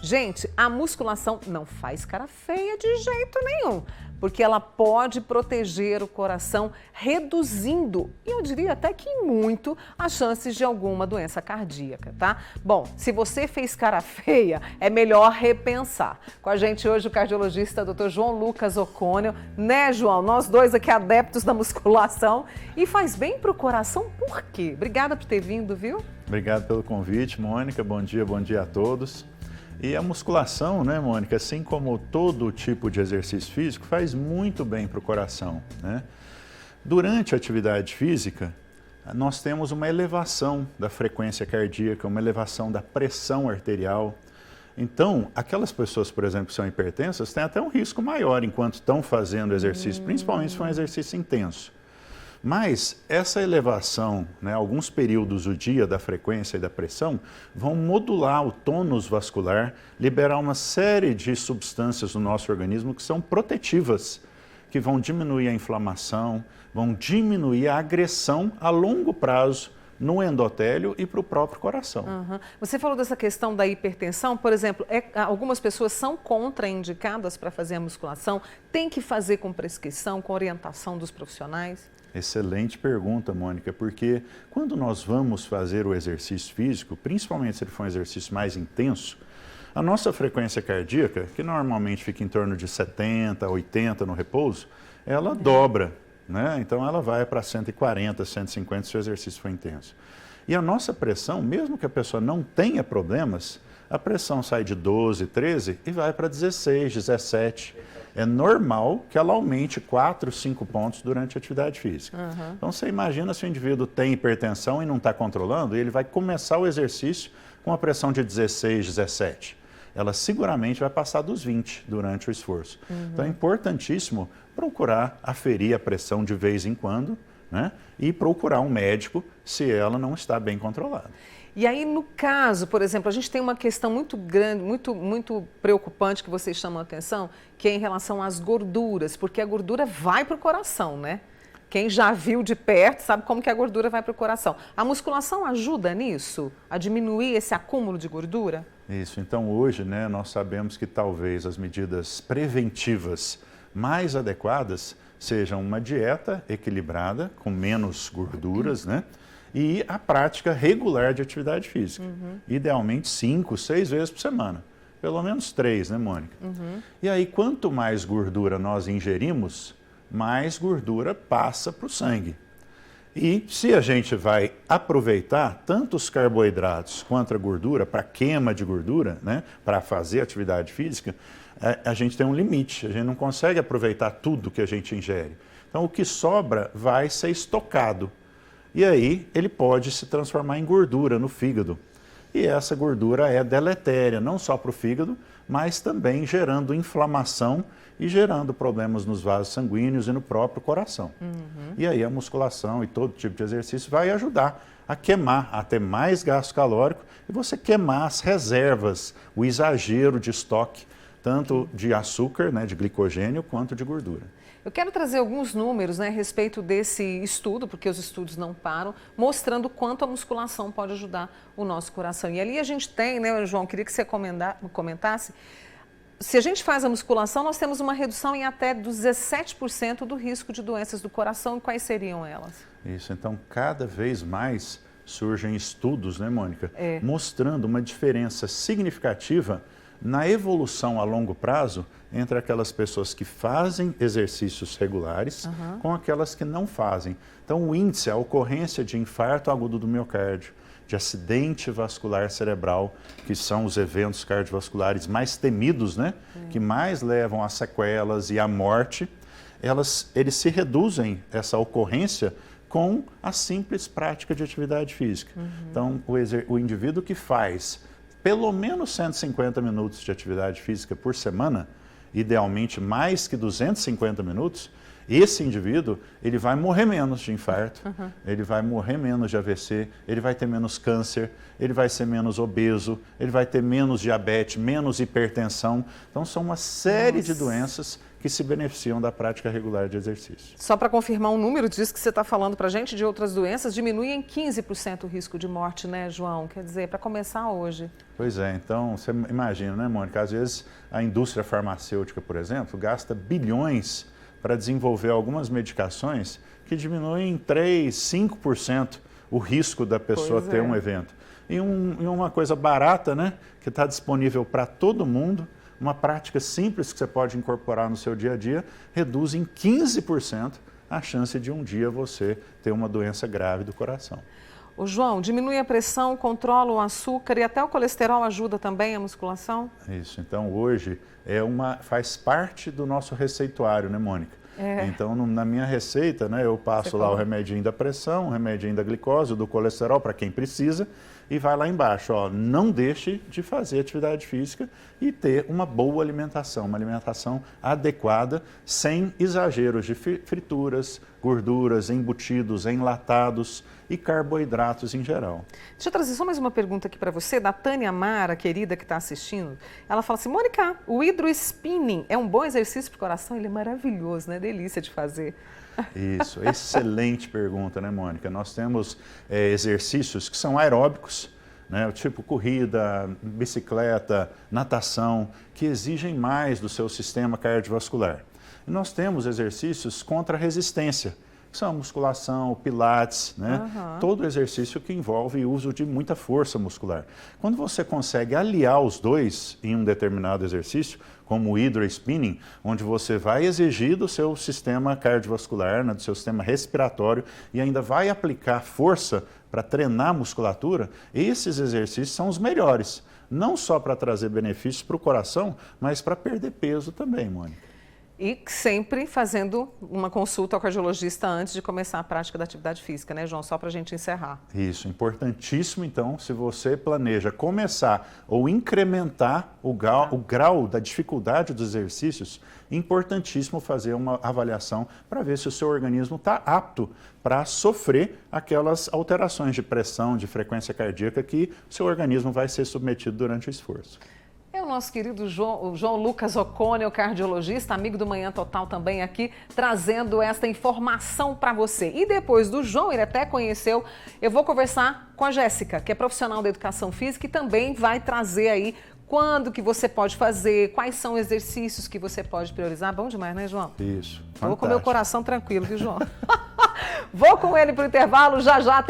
Gente, a musculação não faz cara feia de jeito nenhum, porque ela pode proteger o coração, reduzindo, e eu diria até que muito, as chances de alguma doença cardíaca, tá? Bom, se você fez cara feia, é melhor repensar. Com a gente hoje o cardiologista Dr. João Lucas Oconio, né, João? Nós dois aqui adeptos da musculação, e faz bem pro coração, por quê? Obrigada por ter vindo, viu? Obrigado pelo convite, Mônica. Bom dia a todos. E a musculação, né, Mônica, assim como todo tipo de exercício físico, faz muito bem para o coração, né? Durante a atividade física, nós temos uma elevação da frequência cardíaca, uma elevação da pressão arterial. Então, aquelas pessoas, por exemplo, que são hipertensas, têm até um risco maior enquanto estão fazendo exercício, principalmente se for um exercício intenso. Mas essa elevação, né, alguns períodos do dia da frequência e da pressão, vão modular o tônus vascular, liberar uma série de substâncias no nosso organismo que são protetivas, que vão diminuir a inflamação, vão diminuir a agressão a longo prazo no endotélio e para o próprio coração. Uhum. Você falou dessa questão da hipertensão, por exemplo, algumas pessoas são contraindicadas para fazer a musculação, tem que fazer com prescrição, com orientação dos profissionais? Excelente pergunta, Mônica, porque quando nós vamos fazer o exercício físico, principalmente se ele for um exercício mais intenso, a nossa frequência cardíaca, que normalmente fica em torno de 70, 80 no repouso, ela dobra, né? Então ela vai para 140, 150 se o exercício for intenso. E a nossa pressão, mesmo que a pessoa não tenha problemas, a pressão sai de 12, 13 e vai para 16, 17. É normal que ela aumente 4, 5 pontos durante a atividade física. Uhum. Então, você imagina se o indivíduo tem hipertensão e não está controlando, e ele vai começar o exercício com a pressão de 16, 17. Ela seguramente vai passar dos 20 durante o esforço. Uhum. Então, é importantíssimo procurar aferir a pressão de vez em quando, né? E procurar um médico se ela não está bem controlada. E aí, no caso, por exemplo, a gente tem uma questão muito grande, muito preocupante que vocês chamam a atenção, que é em relação às gorduras, porque a gordura vai para o coração, né? Quem já viu de perto sabe como que a gordura vai para o coração. A musculação ajuda nisso? A diminuir esse acúmulo de gordura? Isso. Então, hoje, né, nós sabemos que talvez as medidas preventivas mais adequadas sejam uma dieta equilibrada, com menos gorduras, né? E a prática regular de atividade física. Uhum. Idealmente 5, 6 vezes por semana. Pelo menos 3, né, Mônica? Uhum. E aí, quanto mais gordura nós ingerimos, mais gordura passa para o sangue. E se a gente vai aproveitar tanto os carboidratos quanto a gordura para queima de gordura, né, para fazer atividade física, a gente tem um limite. A gente não consegue aproveitar tudo que a gente ingere. Então, o que sobra vai ser estocado. E aí ele pode se transformar em gordura no fígado. E essa gordura é deletéria, não só para o fígado, mas também gerando inflamação e gerando problemas nos vasos sanguíneos e no próprio coração. Uhum. E aí a musculação e todo tipo de exercício vai ajudar a queimar, a ter mais gasto calórico e você queimar as reservas, o exagero de estoque, tanto de açúcar, né, de glicogênio, quanto de gordura. Eu quero trazer alguns números, né, a respeito desse estudo, porque os estudos não param, mostrando quanto a musculação pode ajudar o nosso coração. E ali a gente tem, né, João, queria que você comentasse, se a gente faz a musculação, nós temos uma redução em até 17% do risco de doenças do coração. E quais seriam elas? Isso, então cada vez mais surgem estudos, né, Mônica, mostrando uma diferença significativa na evolução a longo prazo entre aquelas pessoas que fazem exercícios regulares com aquelas que não fazem. Então, o índice, a ocorrência de infarto agudo do miocárdio, de acidente vascular cerebral, que são os eventos cardiovasculares mais temidos, né? Que mais levam a sequelas e à morte, eles se reduzem, essa ocorrência, com a simples prática de atividade física. Então, o indivíduo que faz pelo menos 150 minutos de atividade física por semana, idealmente mais que 250 minutos, esse indivíduo, ele vai morrer menos de infarto, ele vai morrer menos de AVC, ele vai ter menos câncer, ele vai ser menos obeso, ele vai ter menos diabetes, menos hipertensão. Então, são uma série de doenças que se beneficiam da prática regular de exercício. Só para confirmar um número disso que você está falando para a gente, de outras doenças, diminui em 15% o risco de morte, né, João? Quer dizer, para começar hoje. Pois é, então você imagina, né, Mônica? Às vezes a indústria farmacêutica, por exemplo, gasta bilhões para desenvolver algumas medicações que diminuem em 3%, 5% o risco da pessoa ter um evento. E uma coisa barata, né, que está disponível para todo mundo, uma prática simples que você pode incorporar no seu dia a dia, reduz em 15% a chance de um dia você ter uma doença grave do coração. Ô João, diminui a pressão, controla o açúcar e até o colesterol ajuda também a musculação? Isso, então hoje faz parte do nosso receituário, né, Mônica? Então, na minha receita, né, eu passo lá o remedinho da pressão, o remedinho da glicose, o do colesterol, para quem precisa, e vai lá embaixo, ó, não deixe de fazer atividade física e ter uma boa alimentação, uma alimentação adequada, sem exageros de frituras, gorduras, embutidos, enlatados e carboidratos em geral. Deixa eu trazer só mais uma pergunta aqui para você, da Tânia Mara, querida, que está assistindo. Ela fala assim, Mônica, o hidrospinning é um bom exercício para o coração? Ele é maravilhoso, né? Delícia de fazer. Isso, excelente pergunta, né, Mônica? Nós temos exercícios que são aeróbicos, né, tipo corrida, bicicleta, natação, que exigem mais do seu sistema cardiovascular. E nós temos exercícios contra a resistência, que são a musculação, o pilates, né? Todo exercício que envolve o uso de muita força muscular. Quando você consegue aliar os dois em um determinado exercício, como o hidrospinning, onde você vai exigir do seu sistema cardiovascular, né, do seu sistema respiratório, e ainda vai aplicar força para treinar a musculatura, esses exercícios são os melhores. Não só para trazer benefícios para o coração, mas para perder peso também, Mônica. E sempre fazendo uma consulta ao cardiologista antes de começar a prática da atividade física, né, João? Só para a gente encerrar. Isso, importantíssimo, então, se você planeja começar ou incrementar o grau da dificuldade dos exercícios, importantíssimo fazer uma avaliação para ver se o seu organismo está apto para sofrer aquelas alterações de pressão, de frequência cardíaca que o seu organismo vai ser submetido durante o esforço. É o nosso querido João Lucas O'Connell, cardiologista, amigo do Manhã Total também aqui, trazendo esta informação para você. E depois do João, ele até conheceu, eu vou conversar com a Jéssica, que é profissional da educação física e também vai trazer aí quando que você pode fazer, quais são os exercícios que você pode priorizar. Bom demais, né, João? Isso, Vou com o meu coração tranquilo, viu, João? Vou com ele para o intervalo, já já.